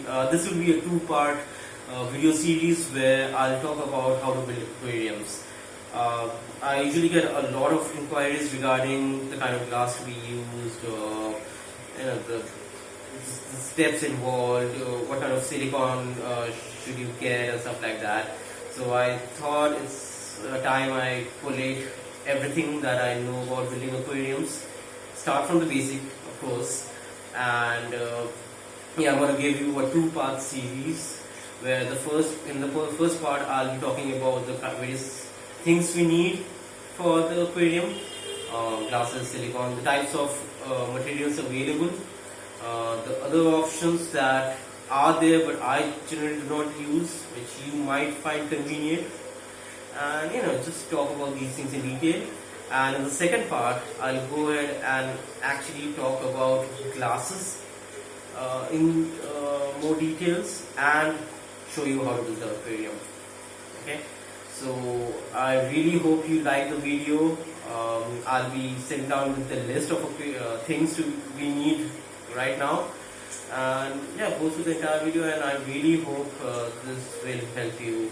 This will be a two-part video series where I'll talk about how to build aquariums. I usually get a lot of inquiries regarding the kind of glass to be used, the steps involved, what kind of silicone should you get and stuff like that. So I thought it's time I collate everything that I know about building aquariums. Start from the basic, of course, and I'm going to give you a two-part series where in the first part I'll be talking about the various things we need for the aquarium, glasses, silicone, the types of materials available, the other options that are there but I generally do not use, which you might find convenient, and just talk about these things in detail. And in the second part I'll go ahead and actually talk about glasses in more details and show you how to build the aquarium. Okay, so I really hope you like the video. I'll be sitting down with the list of things we need right now, and go through the entire video, and I really hope this will help you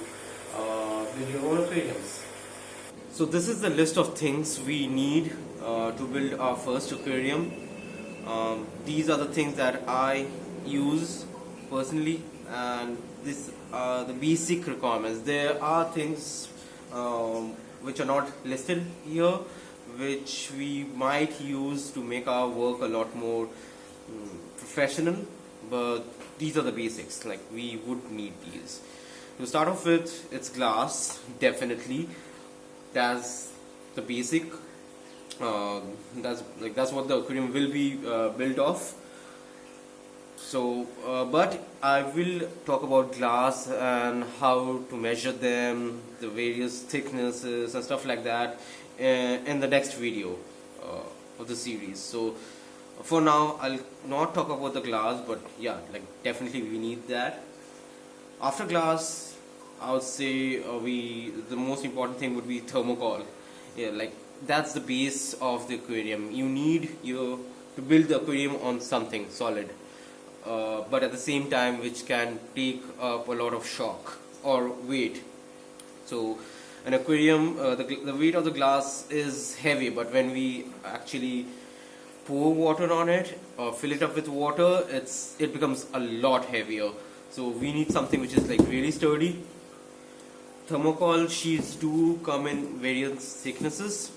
with your own aquariums. So this is the list of things we need to build our first aquarium. These are the things that I use personally, and these are the basic requirements. There are things which are not listed here, which we might use to make our work a lot more professional, but these are the basics. Like, we would need these. To start off with, it's glass, definitely. That's the basic. That's what the aquarium will be built off. So, but I will talk about glass and how to measure them, the various thicknesses and stuff like that in the next video of the series. So, for now, I'll not talk about the glass, but definitely we need that. After glass, I would say the most important thing would be thermocol. That's the base of the aquarium. You need to build the aquarium on something solid, but at the same time which can take up a lot of shock or weight. So an aquarium, the weight of the glass is heavy, but when we actually pour water on it or fill it up with water, it becomes a lot heavier. So we need something which is really sturdy. Thermocol sheets do come in various thicknesses.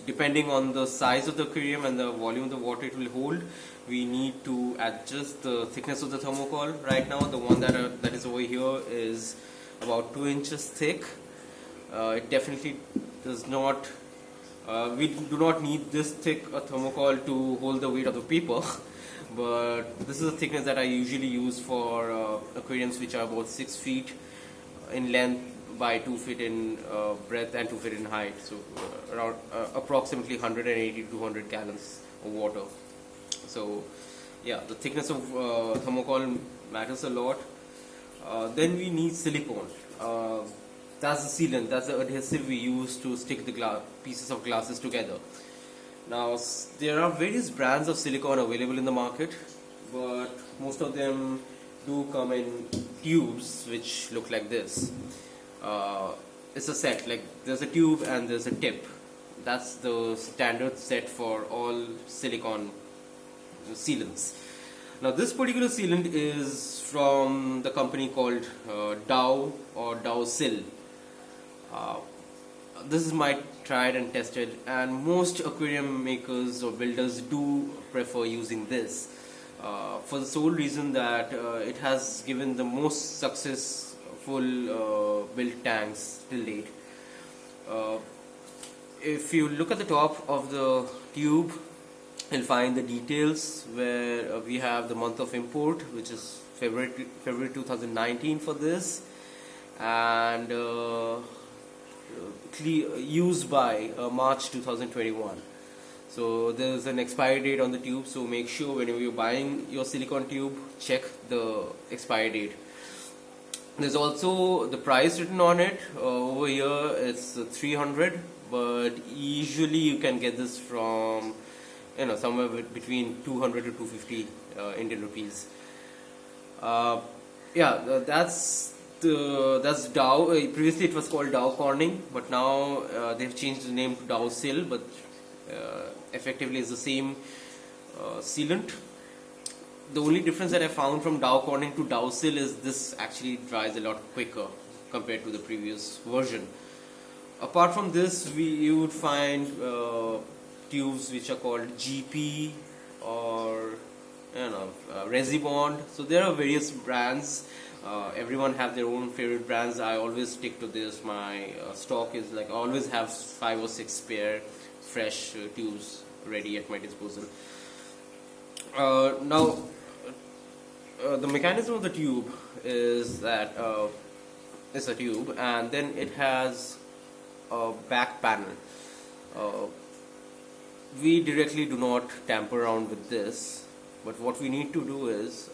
Depending on the size of the aquarium and the volume of the water it will hold, we need to adjust the thickness of the thermocol. Right now, the one that is over here is about 2 inches thick. It definitely does not. We do not need this thick a thermocol to hold the weight of the paper, but this is the thickness that I usually use for aquariums which are about 6 feet in length by 2 feet in breadth and 2 feet in height. So around approximately 180 to 200 gallons of water. So the thickness of thermocol matters a lot. Then we need silicone. That's the sealant, that's the adhesive we use to stick the pieces of glasses together. Now, there are various brands of silicone available in the market, but most of them do come in tubes which look like this. It's a set, there's a tube and there's a tip. That's the standard set for all silicone sealants. Now, this particular sealant is from the company called Dow or Dow Sil. This is my tried and tested, and most aquarium makers or builders do prefer using this for the sole reason that it has given the most successful built tanks till date. If you look at the top of the tube, you'll find the details where we have the month of import, which is February 2019 for this, and used by March 2021. So there's an expiry date on the tube, so make sure whenever you're buying your silicone tube, check the expiry date. There's also the price written on it. Over here it's 300, but usually you can get this from somewhere between 200 to 250 Indian rupees. Uh, yeah, that's Dow. Previously it was called Dow Corning, but now they've changed the name to Dow Sil, but effectively it's the same sealant. The only difference that I found from Dow Corning to Dow Sil is this actually dries a lot quicker compared to the previous version. Apart from this, you would find tubes which are called GP or Resibond. So there are various brands. Everyone have their own favorite brands. I always stick to this. My stock is like I always have 5 or 6 spare fresh tubes ready at my disposal. Now, the mechanism of the tube is that it's a tube, and then it has a back panel. We directly do not tamper around with this, but what we need to do is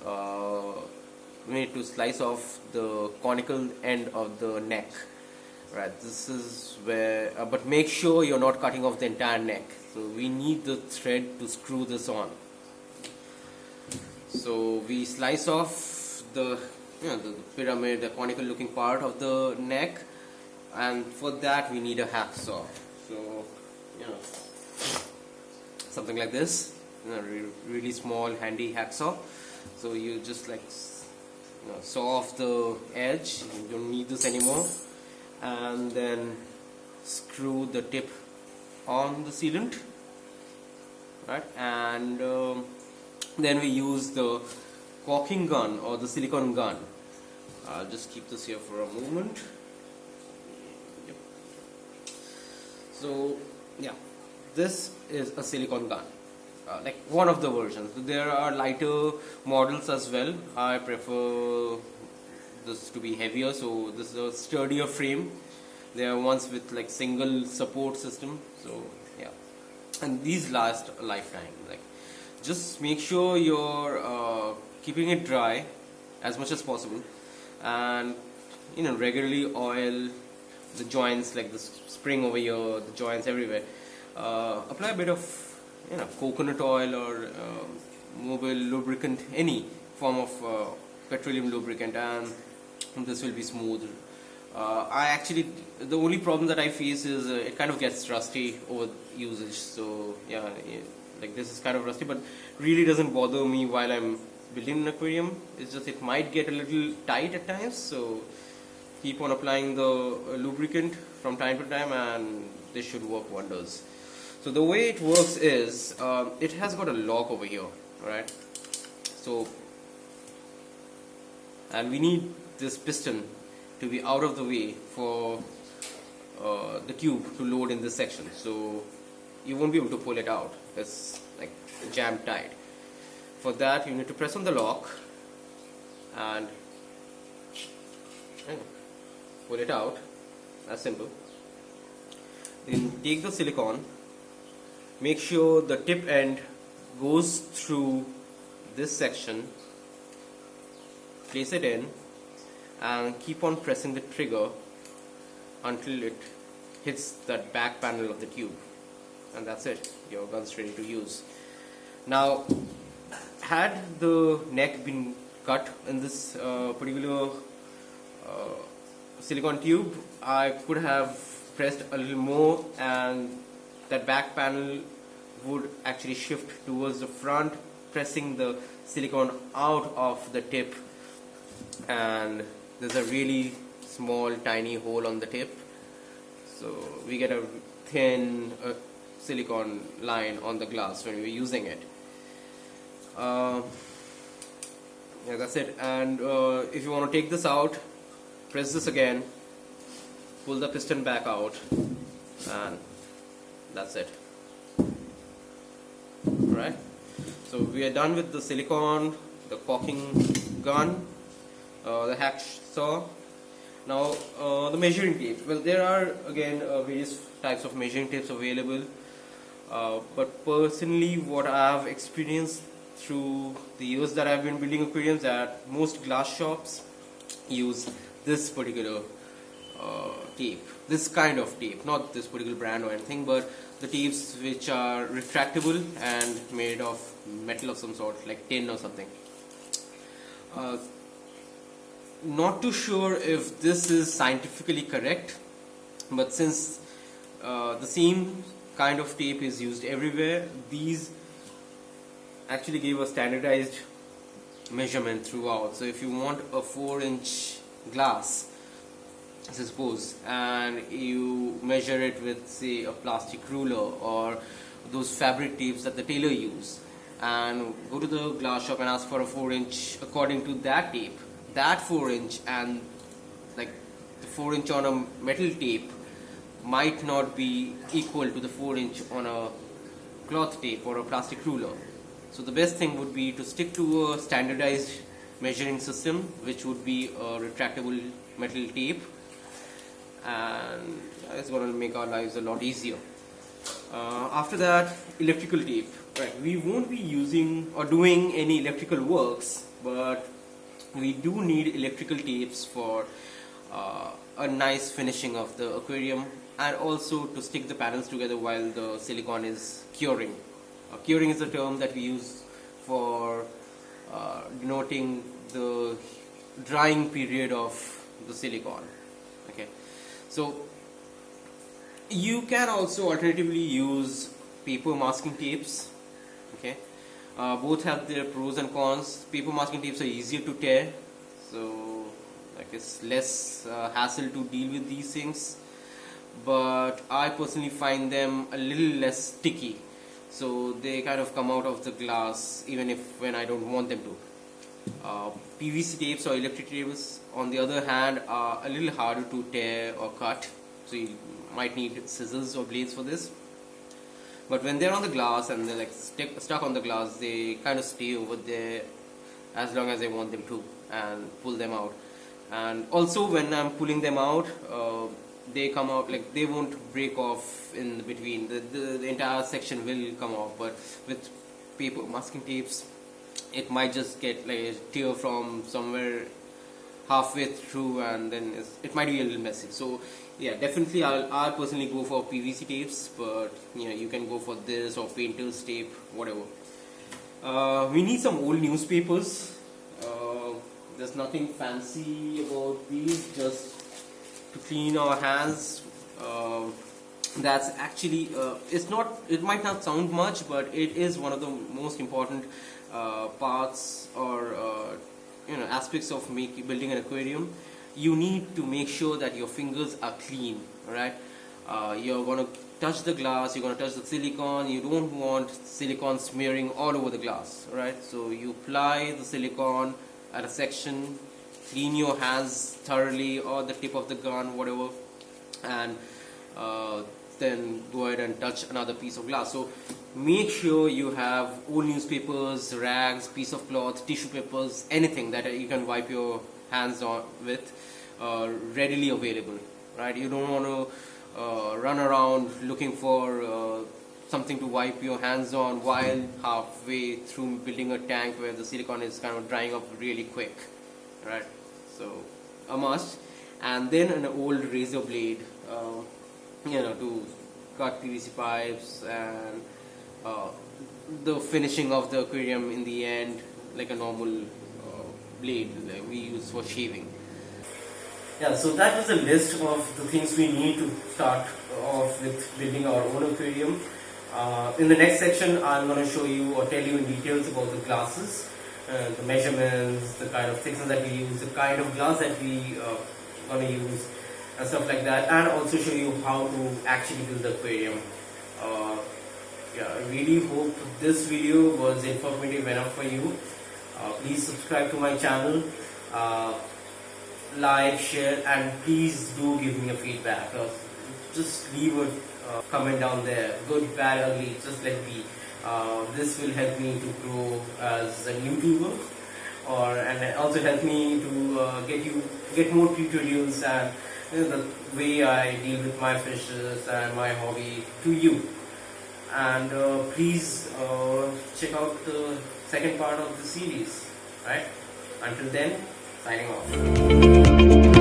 we need to slice off the conical end of the neck. Right, this is where, but make sure you're not cutting off the entire neck. So we need the thread to screw this on. So we slice off the pyramid, the conical looking part of the neck, and for that we need a hacksaw. So something like this, really small handy hacksaw. So you just like saw off the edge. You don't need this anymore, and then screw the tip on the sealant, right? And then we use the caulking gun or the silicone gun. I'll just keep this here for a moment. Yep. So yeah, this is a silicone gun, like one of the versions. There are lighter models as well. I prefer this to be heavier, so this is a sturdier frame. There are ones with like single support system. So yeah, and these last a lifetime. Like, just make sure you're keeping it dry as much as possible, and regularly oil the joints, like the spring over here, the joints everywhere. Apply a bit of coconut oil or mobile lubricant, any form of petroleum lubricant, and this will be smooth. The only problem that I face is it kind of gets rusty over usage. So yeah, like this is kind of rusty, but really doesn't bother me while I'm building an aquarium. It's just it might get a little tight at times, so keep on applying the lubricant from time to time, and this should work wonders. So the way it works is it has got a lock over here, right? So, and we need this piston to be out of the way for the tube to load in this section, so you won't be able to pull it out. It's like jammed tight. For that you need to press on the lock and pull it out. That's simple. Then take the silicone, make sure the tip end goes through this section, place it in, and keep on pressing the trigger until it hits that back panel of the tube, and that's it. Your gun's ready to use. Now, had the neck been cut in this particular silicone tube, I could have pressed a little more, and that back panel would actually shift towards the front, pressing the silicone out of the tip, and there's a really small tiny hole on the tip, so we get a thin silicone line on the glass when we're using it. Yeah, that's it. And if you want to take this out, press this again, pull the piston back out, and that's it. Alright, so we are done with the silicone, the caulking gun, the hacksaw. Now the measuring tape. Well, there are again various types of measuring tapes available, but personally what I have experienced through the years that I've been building aquariums, that most glass shops use this particular tape, this kind of tape, not this particular brand or anything, but the tapes which are retractable and made of metal of some sort, like tin or something. Uh, Not too sure if this is scientifically correct, but since the same kind of tape is used everywhere, these actually give a standardized measurement throughout. So if you want a 4-inch glass, suppose, and you measure it with, say, a plastic ruler or those fabric tapes that the tailor use, and go to the glass shop and ask for a 4-inch according to that tape, that 4-inch and like the 4-inch on a metal tape might not be equal to the 4-inch on a cloth tape or a plastic ruler. So the best thing would be to stick to a standardized measuring system, which would be a retractable metal tape, and it's going to make our lives a lot easier. After that, electrical tape. Right, we won't be using or doing any electrical works, but we do need electrical tapes for a nice finishing of the aquarium, and also to stick the panels together while the silicone is curing. Curing is a term that we use for denoting the drying period of the silicone. Okay, so you can also alternatively use paper masking tapes. Okay, both have their pros and cons. Paper masking tapes are easier to tear, so like it's less hassle to deal with these things, but I personally find them a little less sticky, so they kind of come out of the glass even if when I don't want them to. PVC tapes or electric tapes, on the other hand, are a little harder to tear or cut, so you might need scissors or blades for this. But when they're on the glass and they're like stuck on the glass, they kind of stay over there as long as I want them to, and pull them out. And also when I'm pulling them out, they come out, like they won't break off in between. The entire section will come off, but with paper masking tapes, it might just get like a tear from somewhere halfway through, and then it might be a little messy. So yeah, definitely I'll personally go for PVC tapes, but you know, you can go for this or painter's tape, whatever. We need some old newspapers. There's nothing fancy about these, just to clean our hands. That's actually it might not sound much, but it is one of the most important parts or aspects of building an aquarium. You need to make sure that your fingers are clean, right? You're going to touch the glass, you're going to touch the silicone. You don't want silicone smearing all over the glass, right? So you apply the silicone at a section, clean your hands thoroughly, or the tip of the gun, whatever, and then go ahead and touch another piece of glass. So make sure you have old newspapers, rags, piece of cloth, tissue papers, anything that you can wipe your hands on with, readily available, right? You don't want to run around looking for something to wipe your hands on while halfway through building a tank where the silicone is kind of drying up really quick, right? So a must. And then an old razor blade, to cut PVC pipes, and the finishing of the aquarium in the end, like a normal blade like we use for shaving. Yeah, so that was a list of the things we need to start off with building our own aquarium. In the next section, I'm going to show you or tell you in details about the glasses, the measurements, the kind of thickness that we use, the kind of glass that we going to use, and stuff like that, and also show you how to actually build the aquarium. I really hope this video was informative enough for you. Please subscribe to my channel, like, share, and please do give me a feedback. Just leave a comment down there, good, bad, ugly, just let me. This will help me to grow as a YouTuber, and also help me to get more tutorials and the way I deal with my fishes and my hobby to you. And please check out the second part of the series. Right? Until then, signing off.